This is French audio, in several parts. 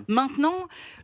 Maintenant,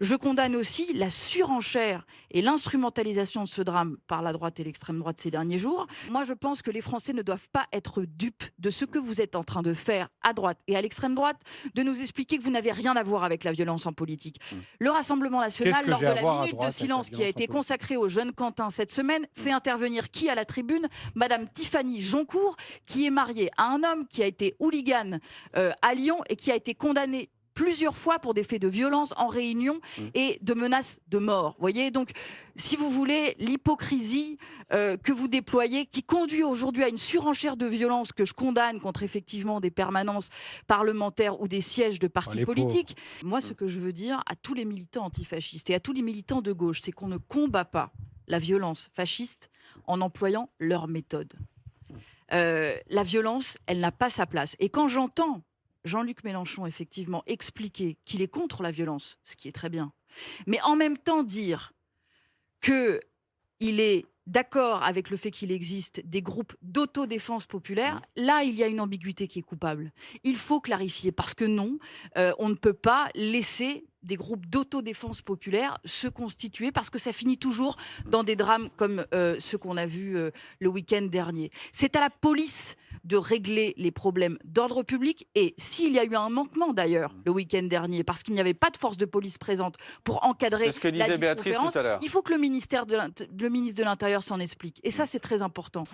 je condamne aussi la surenchère et l'instrumentalisation de ce drame par la droite et l'extrême droite ces derniers jours. Moi, je pense que les Français ne doivent pas être dupes de ce que vous êtes en train de faire à droite et à l'extrême droite, de nous expliquer que vous n'avez rien à voir avec la violence en politique. Le Rassemblement Qu'est-ce national, que lors j'ai de à la voir à minute de droite avec la silence qui a violence en été politique? consacrée au jeune Quentin cette semaine, fait intervenir qui à la tribune? Madame Tiffany Joncourt, qui est mariée à un homme qui a été hooligan à Lyon et qui a été condamné plusieurs fois pour des faits de violence en réunion et de menaces de mort. Voyez, donc, si vous voulez, l'hypocrisie que vous déployez, qui conduit aujourd'hui à une surenchère de violence que je condamne contre effectivement des permanences parlementaires ou des sièges de Oh, partis les pauvres. politiques. Moi, ce que je veux dire à tous les militants antifascistes et à tous les militants de gauche, c'est qu'on ne combat pas la violence fasciste en employant leurs méthodes. La violence, elle n'a pas sa place. Et quand j'entends Jean-Luc Mélenchon, effectivement, expliquer qu'il est contre la violence, ce qui est très bien, mais en même temps dire qu'il est d'accord avec le fait qu'il existe des groupes d'autodéfense populaire, là, il y a une ambiguïté qui est coupable. Il faut clarifier, parce que non, on ne peut pas laisser des groupes d'autodéfense populaire se constituer, parce que ça finit toujours dans des drames comme ceux qu'on a vus le week-end dernier. C'est à la police de régler les problèmes d'ordre public, et s'il y a eu un manquement d'ailleurs le week-end dernier, parce qu'il n'y avait pas de force de police présente pour encadrer C'est ce que la disait Béatrice tout conférence, à l'heure. il faut que le ministre de l'Intérieur s'en explique. Et ça, c'est très important.